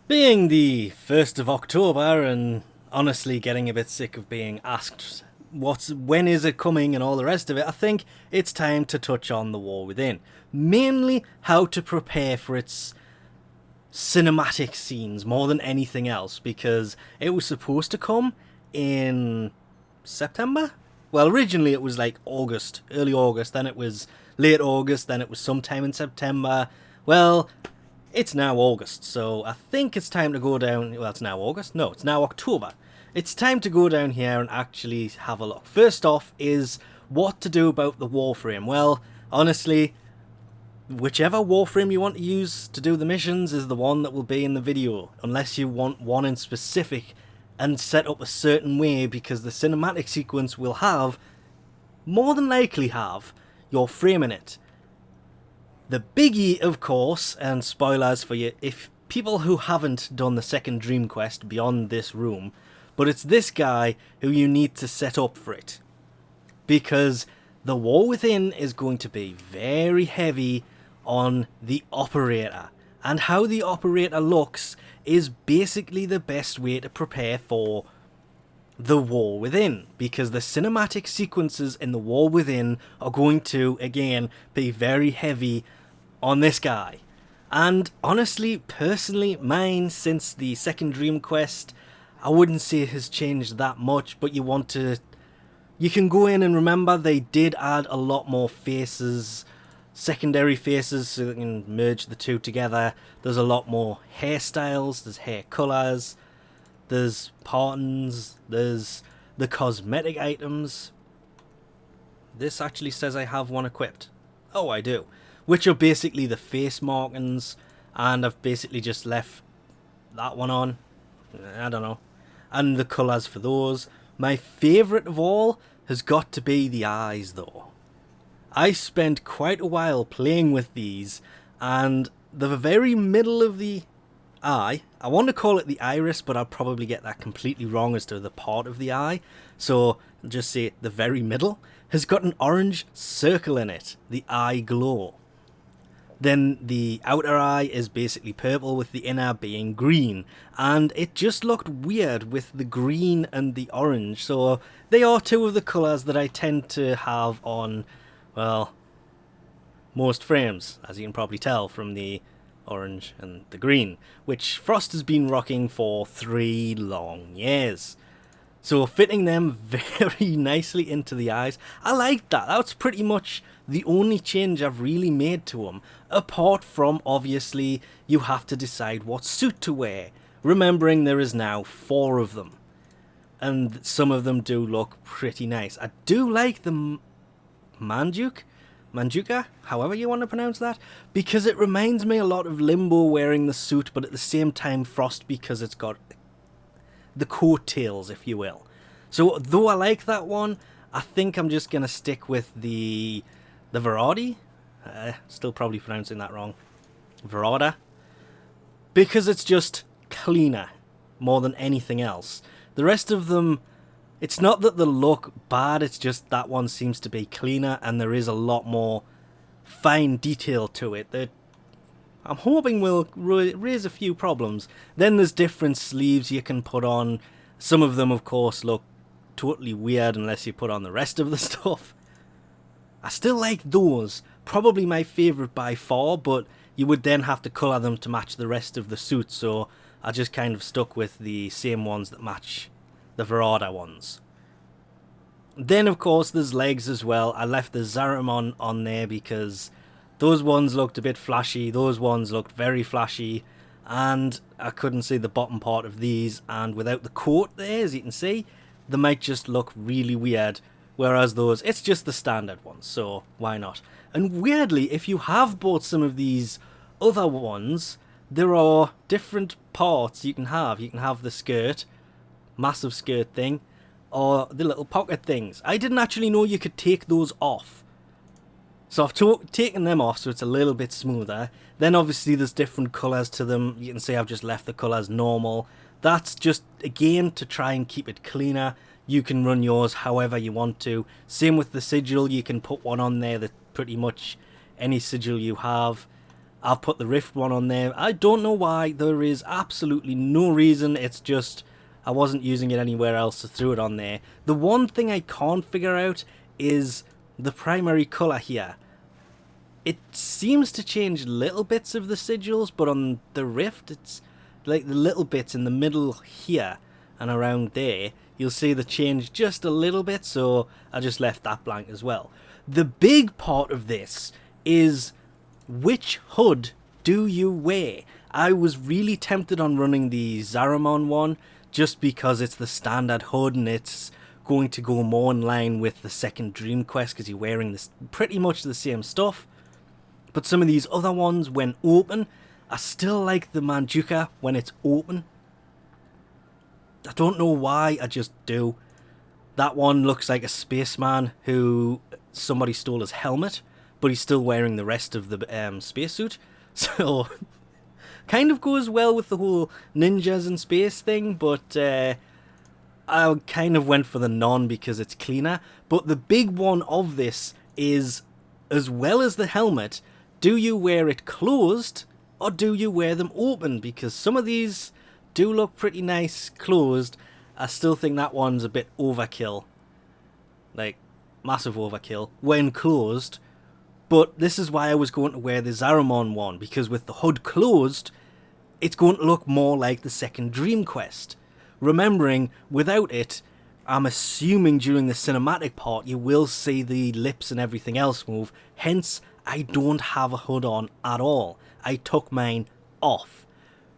Being the 1st of October and honestly getting a bit sick of being asked when is it coming and all the rest of it, I think it's time to touch on The War Within. Mainly how to prepare for its cinematic scenes more than anything else, because it was supposed to come in September? Well, originally it was like August, early August, then it was late August, then it was sometime in September. Well, it's now August, so I think it's time to go down. Well, it's now August? No, it's now October. It's time to go down here and actually have a look. First off is what to do about the Warframe. Well, honestly, whichever Warframe you want to use to do the missions is the one that will be in the video, unless you want one in specific and set up a certain way, because the cinematic sequence will have, more than likely have, your frame in it. The biggie, of course, and spoilers for you, if people who haven't done the second Dream Quest beyond this room, but it's this guy who you need to set up for it. Because the War Within is going to be very heavy on the operator, and how the operator looks is basically the best way to prepare for the War Within, because the cinematic sequences in the War Within are going to, again, be very heavy on this guy. And honestly, personally, mine, since the second Dream Quest, I wouldn't say it has changed that much, but you can go in and remember they did add a lot more faces, secondary faces, so they can merge the two together. There's a lot more hairstyles, there's hair colours, there's partons, there's the cosmetic items. This actually says I have one equipped. Oh, I do. Which are basically the face markings, and I've basically just left that one on. I don't know. And the colours for those. My favourite of all has got to be the eyes, though. I spent quite a while playing with these, and the very middle of the eye, I want to call it the iris, but I'll probably get that completely wrong as to the part of the eye, so I'll just say the very middle, has got an orange circle in it, the eye glow. Then the outer eye is basically purple, with the inner being green, and it just looked weird with the green and the orange, so they are two of the colours that I tend to have on, well, most frames, as you can probably tell from the orange and the green, which Frost has been rocking for 3 long years. So fitting them very nicely into the eyes, I like that. That's pretty much the only change I've really made to them, apart from, obviously, you have to decide what suit to wear, remembering there is now 4 of them, and some of them do look pretty nice. I do like the Manjuka, however you want to pronounce that, because it reminds me a lot of Limbo wearing the suit, but at the same time Frost, because it's got the coattails, if you will. So though I like that one, I think I'm just going to stick with the Veradi. Still probably pronouncing that wrong. Verada. Because it's just cleaner more than anything else. The rest of them, it's not that they look bad, it's just that one seems to be cleaner, and there is a lot more fine detail to it that I'm hoping will raise a few problems. Then there's different sleeves you can put on. Some of them, of course, look totally weird unless you put on the rest of the stuff. I still like those. Probably my favourite by far, but you would then have to colour them to match the rest of the suit, so I just kind of stuck with the same ones that match the Verada ones. Then, of course, there's legs as well. I left the Zaramon on there because those ones looked a bit flashy, those ones looked very flashy, and I couldn't see the bottom part of these, and without the coat there, as you can see, they might just look really weird, whereas those, it's just the standard ones, so why not? And weirdly, if you have bought some of these other ones, there are different parts you can have. You can have the skirt, massive skirt thing, or the little pocket things. I didn't actually know you could take those off. So I've taken them off so it's a little bit smoother. Then obviously there's different colours to them. You can see I've just left the colours normal. That's just, again, to try and keep it cleaner. You can run yours however you want to. Same with the sigil, you can put one on there that pretty much any sigil you have. I've put the Rift one on there. I don't know why. There is absolutely no reason. It's just I wasn't using it anywhere else, so threw it on there. The one thing I can't figure out is the primary colour here. It seems to change little bits of the sigils, but on the Rift, it's like the little bits in the middle here and around there. You'll see the change just a little bit, so I just left that blank as well. The big part of this is which HUD do you wear? I was really tempted on running the Zaramon one just because it's the standard HUD and it's going to go more in line with the second Dream Quest because you're wearing this pretty much the same stuff. But some of these other ones, when open, I still like the Manjuka when it's open. I don't know why, I just do. That one looks like a spaceman who somebody stole his helmet, but he's still wearing the rest of the spacesuit. So, kind of goes well with the whole ninjas in space thing, but I kind of went for the non because it's cleaner. But the big one of this is, as well as the helmet, do you wear it closed or do you wear them open? Because some of these do look pretty nice closed. I still think that one's a bit overkill. Like, massive overkill when closed. But this is why I was going to wear the Zaramon one, because with the HUD closed, it's going to look more like the second Dream Quest. Remembering, without it, I'm assuming during the cinematic part you will see the lips and everything else move. Hence, I don't have a HUD on at all. I took mine off.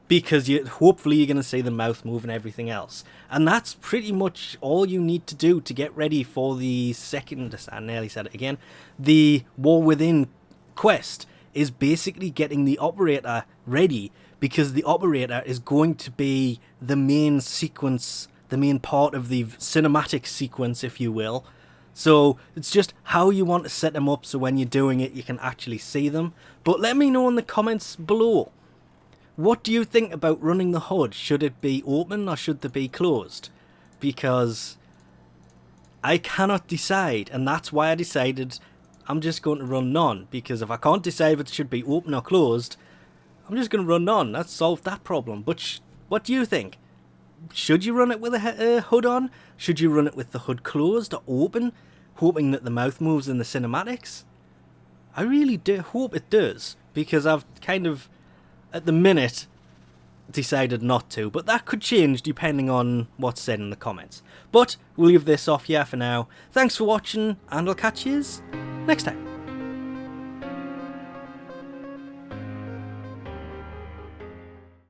Because hopefully you're going to see the mouth move and everything else. And that's pretty much all you need to do to get ready for the second, I nearly said it again, the War Within quest is basically getting the operator ready, because the operator is going to be the main sequence, the main part of the cinematic sequence, if you will. So it's just how you want to set them up so when you're doing it you can actually see them. But let me know in the comments below. What do you think about running the HUD? Should it be open or should it be closed? Because I cannot decide, and that's why I decided I'm just going to run none. Because if I can't decide if it should be open or closed, I'm just going to run none. That's solved that problem. But what do you think? Should you run it with a HUD on? Should you run it with the HUD closed or open, hoping that the mouth moves in the cinematics? I really do hope it does, because I've kind of, at the minute, decided not to, but that could change depending on what's said in the comments. But we'll leave this off here for now. Thanks for watching, and I'll catch you next time.